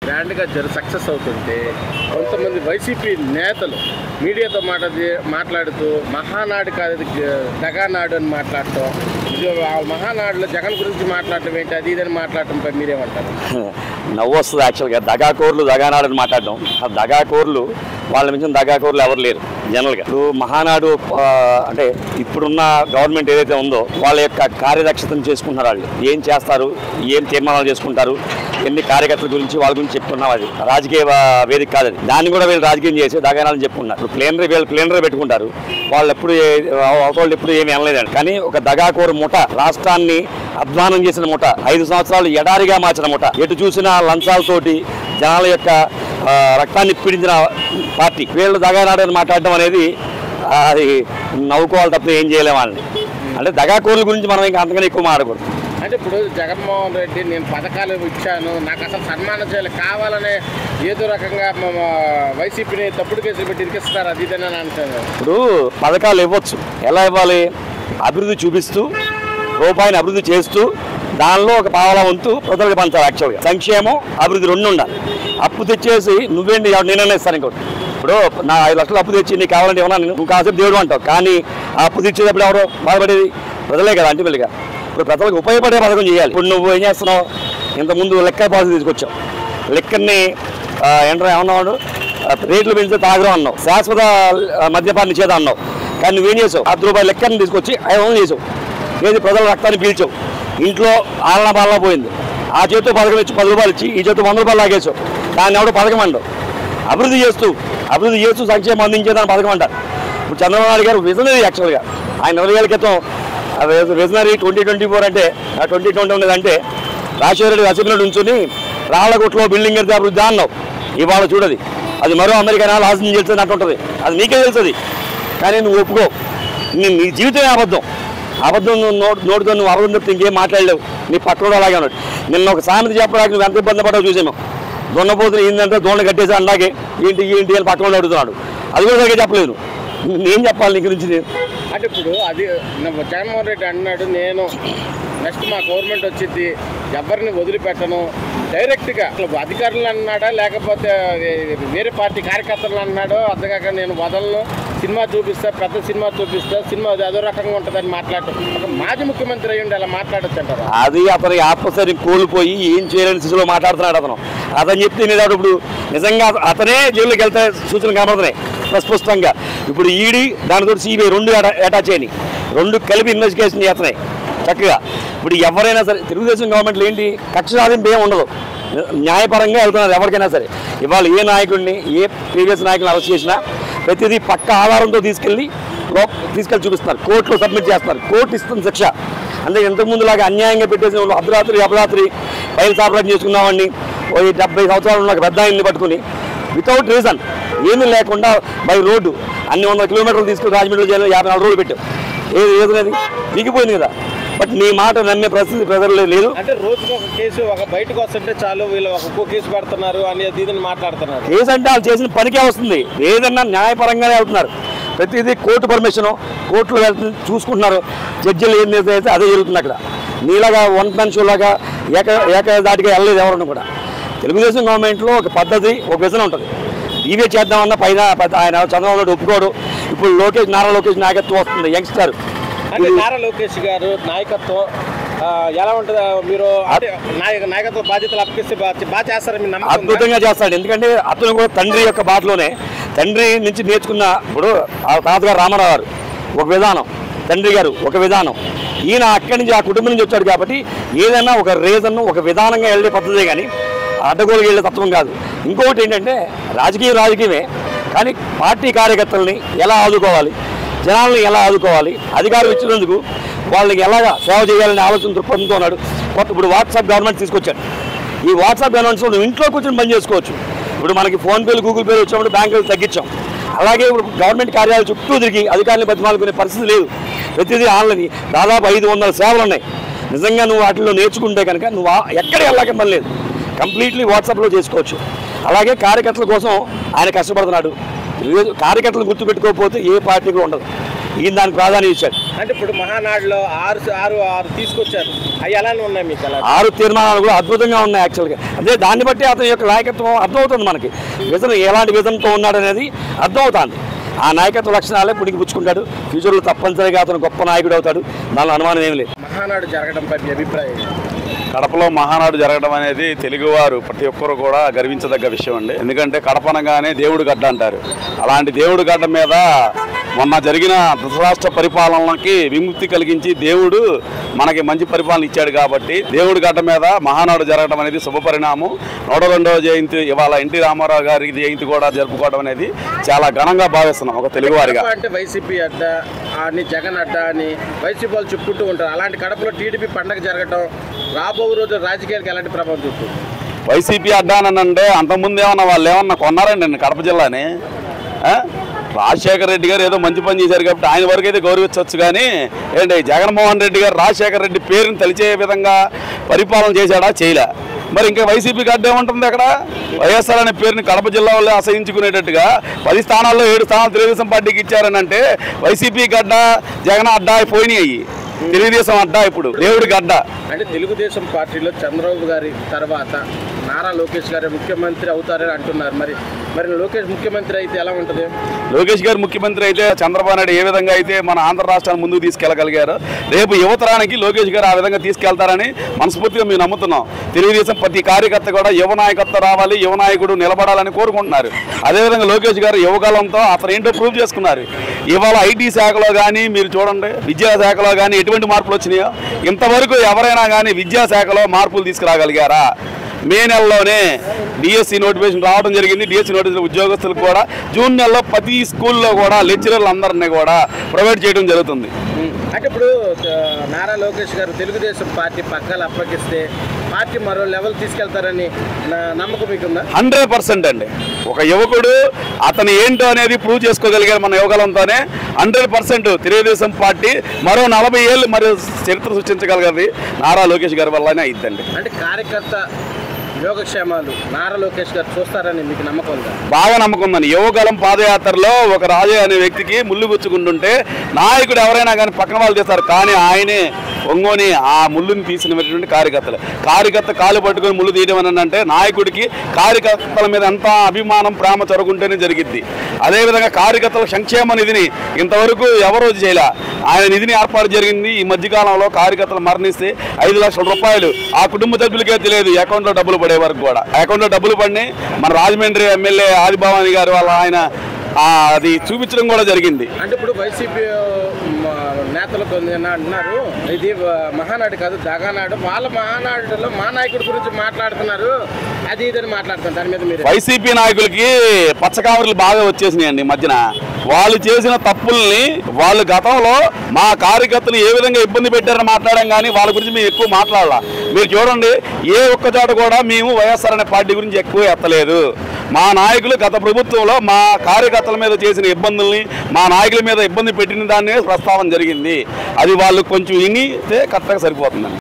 గ్రాండ్గా సక్సెస్ అవుతుంటే కొంతమంది వైసీపీ నేతలు మీడియాతో మాట్లాడుతూ మహానాడు కాదు దగానాడు అని మాట్లాడటం, ఇది మహానాడులో జగన్ గురించి మాట్లాడటం ఏంటి అది ఇదని మాట్లాడటంపై మీరేమంటారు? నవ్వు వస్తుంది. యాక్చువల్గా దగాకోర్లు దగానాడు అని మాట్లాడడం, ఆ దగాకోర్లు వాళ్ళ మించిన దగాకోర్లు ఎవరు లేరు జనరల్గా. ఇప్పుడు మహానాడు అంటే ఇప్పుడున్న గవర్నమెంట్ ఏదైతే ఉందో వాళ్ళ యొక్క కార్యదక్షతను చేసుకుంటున్నారు. వాళ్ళు ఏం చేస్తారు, ఏం తీర్మానాలు చేసుకుంటారు, ఎన్ని కార్యకర్తల గురించి వాళ్ళ గురించి చెప్తున్నాం. అది రాజకీయ వేదిక కాదు. అది దాన్ని కూడా వీళ్ళు రాజకీయం చేసి దగానాలని చెప్పుకున్నారు. ఇప్పుడు వీళ్ళు ప్లేనరీ పెట్టుకుంటారు. వాళ్ళు ఎప్పుడు ఎప్పుడు ఏమి అనలేదండి. కానీ ఒక దగాకోరు ముఠ, రాష్ట్రాన్ని అధ్వానం చేసిన ముఠ, 5 సంవత్సరాలు ఎడారిగా మార్చిన ముఠ, ఎటు చూసినా లంచాలతోటి జనాల యొక్క రక్తాన్ని పీడించిన పార్టీ. వీళ్ళు దగానాడని మాట్లాడడం అనేది అది నవ్వుకోవాలి తప్ప ఏం చేయలేమని. అంటే దగాకోర్ల గురించి మనం ఇంకా అంతకన్నా ఎక్కువ మాట్లాడకూడదు. అంటే ఇప్పుడు జగన్మోహన్ రెడ్డి నేను పథకాలు ఇచ్చాను, నాకు అసలు సన్మానం చేయాలి కావాలనే ఏదో రకంగా వైసీపీని తప్పుడు కేసులు పెట్టి ఇరికిస్తున్నారు, అది ఇదని అంటారు. ఇప్పుడు పథకాలు ఇవ్వచ్చు, ఎలా ఇవ్వాలి? అభివృద్ధి చూపిస్తూ, రూపాయిని అభివృద్ధి చేస్తూ, దానిలో ఒక పావలా వంతు ప్రజలకు పంచాలి. యాక్చువల్గా సంక్షేమం అభివృద్ధి 2 ఉండాలి. అప్పు తెచ్చేసి నువ్వేంటి నేనైనా ఇస్తాను ఇంకోటి. ఇప్పుడు నా 5 లక్షలు అప్పు తెచ్చి నీకు కావాలంటే ఏమన్నా నువ్వు కాసేపు దేవుడు అంటావు, కానీ ఆ అప్పు తెచ్చేటప్పుడు ఎవరో బాధపడేది ప్రజలే కదా. అంటే వీళ్ళుగా ఇప్పుడు ప్రజలకు ఉపయోగపడే పథకం చేయాలి. ఇప్పుడు నువ్వు ఏం చేస్తున్నావు? ఇంతకుముందు లెక్క పాలసీ తీసుకొచ్చావు. లెక్కని ఏమన్నాడు, రేట్లు పెంచితే తాగడం అన్నావు, శాశ్వత మద్యపాన నిషేధం అన్నావు. కానీ నువ్వేం చేసావు? 10 రూపాయల లెక్కని తీసుకొచ్చి 500 చేసావు. ఏది ప్రజల రక్తాన్ని పీల్చావు. ఇంట్లో ఆలనా పాలనా పోయింది. ఆ చేతితో పథకం ఇచ్చి 10 రూపాయలు ఇచ్చి ఈ చేతితో 100 రూపాయలు లాగేసావు. దాన్ని ఎవడో పథకం అంటావు. అభివృద్ధి చేస్తూ సంక్షేమం అందించేదాన్ని పథకం అంటారు. ఇప్పుడు చంద్రబాబు నాయుడు గారు విజనరీ. యాక్చువల్గా ఆయన 20 ఏళ్ళ క్రితం విజనరీ 2024 అంటే 2020 ఉండేదంటే రాజశేఖర రెడ్డి అసెంబ్లీలో ఉంచుని రాళ్లగుట్లో బిల్డింగ్ ఎడితే అభివృద్ధి అన్నావు. ఇవాళ చూడది అది మరో అమెరికా ఆలోచన చేస్తుంది అంటుంటుంది. అది నీకే తెలుస్తుంది, కానీ నువ్వు ఒప్పుకో. నీ జీవితమే అబద్ధం నోటితో నువ్వు అబద్ధం చెప్తే ఇంకేం మాట్లాడలేవు. నీ పక్కన అలాగే ఉన్నాడు. నిన్న ఒక సామెత చెప్పడానికి నువ్వు ఎంత ఇబ్బంది పడ్డావు చూసాము. దొన్నపోతులు ఏంటంటే దోణ కట్టేసి అలాగే ఏంటి అని పక్కన అడుగుతున్నాడు. అది కూడా సరిగ్గా చెప్పలేదు. నేను చెప్పాలి నీ గురించి. నేను అంటే ఇప్పుడు అది జగన్మోహన్ రెడ్డి అన్నాడు, నేను నెక్స్ట్ మా గవర్నమెంట్ వచ్చింది ఎవరిని వదిలిపెట్టను, డైరెక్ట్గా అధికారులు అన్నాడా లేకపోతే వేరే పార్టీ కార్యకర్తలు అన్నాడో అర్థకాక నేను వదలను, సినిమా చూపిస్తా, పెద్ద సినిమా చూపిస్తా, సినిమా అదో రకంగా ఉంటుందని మాట్లాడటం. ఒక మాజీ ముఖ్యమంత్రి అయ్యండి అలా మాట్లాడచ్చు అంటారు. అది అతని ఆత్మశైర్యం కోల్పోయి ఏం చేయలేని స్థితిలో మాట్లాడుతున్నాడు అతను చెప్తే నేను ఇప్పుడు నిజంగా అతనే జైల్లోకి వెళ్తే సూచనలు కనబడుతున్నాయి స్పష్టంగా. ఇప్పుడు ఈడీ దానితో సిబిఐ 2 అటాచ్ అయినాయి. 2 కలిపి ఇన్వెస్టిగేషన్ చేస్తున్నాయి చక్కగా. ఇప్పుడు ఎవరైనా సరే తెలుగుదేశం గవర్నమెంట్లో ఏంటి కక్ష సాధింపు ఏమి ఉండదు, న్యాయపరంగా వెళ్తున్నారు ఎవరికైనా సరే. ఇవాళ ఏ నాయకుడిని ఏ ప్రీవియస్ నాయకుడిని అరెస్ట్ చేసినా ప్రతిదీ పక్క ఆధారంతో తీసుకెళ్ళి చూపిస్తున్నారు, కోర్టులో సబ్మిట్ చేస్తున్నారు, కోర్టు ఇస్తుంది శిక్ష. అంటే ఇంతకుముందులాగా అన్యాయంగా పెట్టేసిన అర్ధరాత్రి బయలు సాపరాజం చేసుకున్నామని 70 సంవత్సరాలు ఉన్న పెద్ద ఆయన్ని పట్టుకుని వితౌట్ రీజన్ ఏమీ లేకుండా బై రోడ్డు అన్ని 100 కిలోమీటర్లు తీసుకుని రాజమండ్రి జైల్లో 54 రోజులు పెట్టావు. ఏది దిగిపోయింది కదా. బట్ నీ మాట నమ్మే పరిస్థితి ప్రజల్లో లేదు. అంటే రోజుకి ఒక కేసు బయటకు వస్తుంటే చాలు వీళ్ళు ఒక్కో కేసు పెడుతున్నారు అనేది ఇదని మాట్లాడుతున్నారు. కేసు అంటే వాళ్ళు చేసిన పనికే వస్తుంది, ఏదన్నా న్యాయపరంగానే వెళ్తున్నారు. ప్రతిదీ కోర్టు పర్మిషను, కోర్టులో వెళ్తుంది చూసుకుంటున్నారు. జడ్జిలు ఏం చేస్తే అదే జరుగుతుంది అక్కడ. నీలాగా వన్ మ్యాన్ షోలాగా ఏకదాటిగా వెళ్ళలేదు ఎవరన్నా కూడా. తెలుగుదేశం గవర్నమెంట్లో ఒక పద్ధతి, ఒక విజన్ ఉంటుంది. ఇవే చేద్దామన్న పైన ఆయన చంద్రబాబు నాయుడు ఒప్పుకోడు. ఇప్పుడు నారా లోకేష్ నాయకత్వం వస్తుంది, యంగ్స్టర్. అంటే నారా లోకేష్ గారు నాయకత్వం ఎలా ఉంటుంది? మీరు నాయకత్వ బాధ్యతలు అప్పగిస్తే బాగా చేస్తారని మీరు నమ్మకం? అద్భుతంగా చేస్తాడు. ఎందుకంటే అతను కూడా తండ్రి యొక్క బాటలోనే, తండ్రి నుంచి నేర్చుకున్న. ఇప్పుడు తాతగారు రామారావు గారు ఒక విధానం, తండ్రి గారు ఒక విధానం, ఈయన అక్కడి నుంచి ఆ కుటుంబం నుంచి వచ్చాడు కాబట్టి ఏదైనా ఒక రీజన్, ఒక విధానంగా వెళ్ళే పద్ధతే కానీ అడ్డగోలుగా వెళ్ళే తత్వం కాదు. ఇంకొకటి ఏంటంటే రాజకీయమే కానీ పార్టీ కార్యకర్తల్ని ఎలా ఆదుకోవాలి, జనాలను ఎలా ఆదుకోవాలి, అధికారులు ఇచ్చినందుకు వాళ్ళకి ఎలాగా సేవ చేయాలనే ఆలోచన దృక్పథంతో ఉన్నాడు. ఇప్పుడు వాట్సాప్ గవర్నమెంట్ తీసుకొచ్చాడు. ఈ వాట్సాప్ గవర్నమెంట్స్లో నువ్వు ఇంట్లో కూర్చొని పని చేసుకోవచ్చు. ఇప్పుడు మనకి ఫోన్పేలు, గూగుల్ పేలు వచ్చినప్పుడు బ్యాంకులు తగ్గించాం. అలాగే ఇప్పుడు గవర్నమెంట్ కార్యాలయాలు చుట్టూ తిరిగి అధికారులను బతిమాలుకునే పరిస్థితి లేదు. ప్రతిదీ ఆన్లైన్. దాదాపు 500 సేవలు ఉన్నాయి. నిజంగా నువ్వు వాటిలో నేర్చుకుంటే కనుక నువ్వు ఎక్కడికి వెళ్ళాక పని లేదు, కంప్లీట్లీ వాట్సాప్లో చేసుకోవచ్చు. అలాగే కార్యకర్తల కోసం ఆయన కష్టపడుతున్నాడు. కార్యకర్తలు గుర్తుపెట్టుకోకపోతే ఏ పార్టీ కూడా ఉండదు. ఈయన దానికి ప్రాధాన్యం ఇచ్చాడు. అంటే ఇప్పుడు మహానాడులో ఆరు తీసుకొచ్చారు, అవి ఎలానే ఉన్నాయి మీకు? 6 తీర్మానాలు కూడా అద్భుతంగా ఉన్నాయి యాక్చువల్గా. అదే దాన్ని బట్టి అతని యొక్క నాయకత్వం అర్థమవుతుంది మనకి. విజన్ ఎలాంటి విజన్తో ఉన్నాడు అనేది అర్థమవుతుంది. ఆ నాయకత్వ లక్షణాలే పుడికి పుచ్చుకుంటాడు. ఫ్యూచర్లో తప్పనిసరిగా అతను గొప్ప నాయకుడు అవుతాడు, దానిలో అనుమానం ఏమి లేదు. మహానాడు జరగడంపై మీ అభిప్రాయం? కడపలో మహానాడు జరగడం అనేది తెలుగువారు ప్రతి ఒక్కరు కూడా గర్వించదగ్గ విషయం అండి. ఎందుకంటే కడప అనగానే దేవుడి గడ్డ అంటారు. అలాంటి దేవుడి గడ్డ మీద మొన్న జరిగిన ధృతరాష్ట్ర పరిపాలనకి విముక్తి కలిగించి దేవుడు మనకి మంచి పరిపాలన ఇచ్చాడు కాబట్టి దేవుడి గడ్డ మీద మహానాడు జరగడం అనేది శుభపరిణామం. 102వ జయంతి ఇవాళ ఎన్టీ రామారావు గారి జయంతి కూడా జరుపుకోవడం అనేది చాలా ఘనంగా భావిస్తున్నాం ఒక తెలుగువారిగా. అంటే వైసీపీ అడ్డా అని, జగన్ అడ్డా అని వైసీపీ వాళ్ళు చెప్పుకుంటూ ఉంటారు. అలాంటి కడపలో టీడీపీ పండగ జరగడం రాబో రోజు రాజకీయాలకు ఎలాంటి ప్రభావం చూస్తుంది? వైసీపీ అడ్డానంటే అంతకుముందు ఏమన్నా వాళ్ళు ఏమన్నా కొన్నారండి కడప జిల్లాని? రాజశేఖర రెడ్డి గారు ఏదో మంచి పని చేశారు కాబట్టి ఆయన వరకు అయితే గౌరవించవచ్చు. కానీ ఏంటి జగన్మోహన్ రెడ్డి గారు రాజశేఖర రెడ్డి పేరుని తలిచే విధంగా పరిపాలన చేశాడా? చేయలే. మరి ఇంకా వైసీపీకి అడ్డా ఏముంటుంది అక్కడ? వైఎస్ఆర్ అనే పేరుని కడప జిల్లా వాళ్ళు అసహించుకునేటట్టుగా 10 స్థానాల్లో 7 స్థానాలు తెలుగుదేశం పార్టీకి ఇచ్చారని అంటే వైసీపీకి అడ్డా, జగన్ అడ్డా పోయినాయి. తెలుగుదేశం అడ్డా ఇప్పుడు దేవుడికి అడ్డా. అంటే తెలుగుదేశం పార్టీలో చంద్రబాబు గారి తర్వాత నారా లోకేష్ గారు ముఖ్యమంత్రి అవుతారని అంటున్నారు. మరి లోకేష్ ముఖ్యమంత్రి అయితే ఎలా ఉంటుంది? లోకేష్ గారు ముఖ్యమంత్రి అయితే చంద్రబాబు నాయుడు ఏ విధంగా అయితే మన ఆంధ్ర రాష్ట్రాన్ని ముందుకు తీసుకెళ్లగలిగారు, రేపు యువతరానికి లోకేష్ గారు ఆ విధంగా తీసుకెళ్తారని మనస్ఫూర్తిగా మేము నమ్ముతున్నాం. తెలుగుదేశం ప్రతి కార్యకర్త కూడా యువ నాయకత్వం రావాలి, యువ నాయకుడు నిలబడాలని కోరుకుంటున్నారు. అదేవిధంగా లోకేష్ గారు యువకాలంతో అతను ఏంటో ప్రూవ్ చేసుకున్నారు. ఇవాళ ఐటీ శాఖలో కానీ మీరు చూడండి, విద్యాశాఖలో కానీ ఎటువంటి మార్పులు వచ్చినాయో? ఇంతవరకు ఎవరైనా కానీ విద్యాశాఖలో మార్పులు తీసుకురాగలిగారా? మే నెలలోనే డిఎస్సి నోటిఫికేషన్ రావడం జరిగింది. డిఎస్సి నోటిఫికేషన్ ఉద్యోగస్తులకు కూడా జూన్ నెలలో ప్రతి స్కూల్లో కూడా లెక్చరర్లు అందరినీ కూడా ప్రొవైడ్ చేయడం జరుగుతుంది. అంటే ఇప్పుడు నారా లోకేష్ గారు తెలుగుదేశం పార్టీ పగ్గాలు అప్పగిస్తే పార్టీ మరో లెవెల్ తీసుకెళ్తారని నమ్మకం మీకుందా? 100% అండి. ఒక యువకుడు అతను ఏంటో అనేది ప్రూవ్ చేసుకోగలిగారు మన యువకులంతోనే. 100% తెలుగుదేశం పార్టీ మరో 40 ఏళ్ళు మరి చరిత్ర సృష్టించగలిగేది నారా లోకేష్ గారి వల్లనే అయిద్దండి. అంటే కార్యకర్త యోగక్షేమాలు నారా లోకేష్ గారు చూస్తారని మీకు నమ్మకం ఉందా? బాగా నమ్మకం ఉందని. యువగలం పాదయాత్రలో ఒక రాజే అనే వ్యక్తికి ముళ్ళు గుచ్చుకుంటుంటే నాయకుడు ఎవరైనా కానీ పక్కన వాళ్ళు చేస్తారు, కానీ ఆయనే ఒంగోని ఆ ముళ్ళుని తీసినటువంటి కార్యకర్త కాలు పట్టుకొని ముళ్ళు తీయడం అని అంటే నాయకుడికి కార్యకర్తల మీద ఎంత అభిమానం ప్రేమ చొరగుంటేనే జరిగిద్ది. అదేవిధంగా కార్యకర్తల సంక్షేమ నిధిని ఇంతవరకు ఎవరో చేయలే. ఆయన నిధిని ఏర్పాటు జరిగింది. ఈ మధ్యకాలంలో కార్యకర్తలు మరణిస్తే 5 లక్షల రూపాయలు ఆ కుటుంబ సభ్యులకే తెలియదు అకౌంట్లో డబ్బులు పడే వరకు కూడా. అకౌంట్లో డబ్బులు పడినాయి. మన రాజమండ్రి ఎమ్మెల్యే ఆదిభవాని గారు వాళ్ళ ఆయన అది చూపించడం కూడా జరిగింది. అంటే ఇప్పుడు వైసీపీ నేతలు కొందరు అంటున్నారు ఇది మహానాడు కాదు దగానాడు, వాళ్ళ మహానాడులో మా నాయకుడి గురించి మాట్లాడుతున్నారు, అది ఇదని మాట్లాడుతున్నారు. దాని మీద మీరు? వైసీపీ నాయకులకి పచ్చకామర్లు బాగా వచ్చేసినాయండి మధ్యన. వాళ్ళు చేసిన తప్పుల్ని వాళ్ళు గతంలో మా కార్యకర్తలు ఏ విధంగా ఇబ్బంది పెట్టారని మాట్లాడాం, కానీ వాళ్ళ గురించి మేము ఎక్కువ మాట్లాడాల. మీరు చూడండి, ఏ ఒక్క చోట కూడా మేము వైఎస్ఆర్ అనే పార్టీ గురించి ఎక్కువ ఎత్తలేదు. మా నాయకులు గత ప్రభుత్వంలో మా కార్యకర్తల మీద చేసిన ఇబ్బందుల్ని, మా నాయకుల మీద ఇబ్బంది పెట్టిన దాన్ని ప్రస్తావన జరిగింది. అది వాళ్ళు కొంచెం వినితే కరెక్ట్గా సరిపోతుందండి.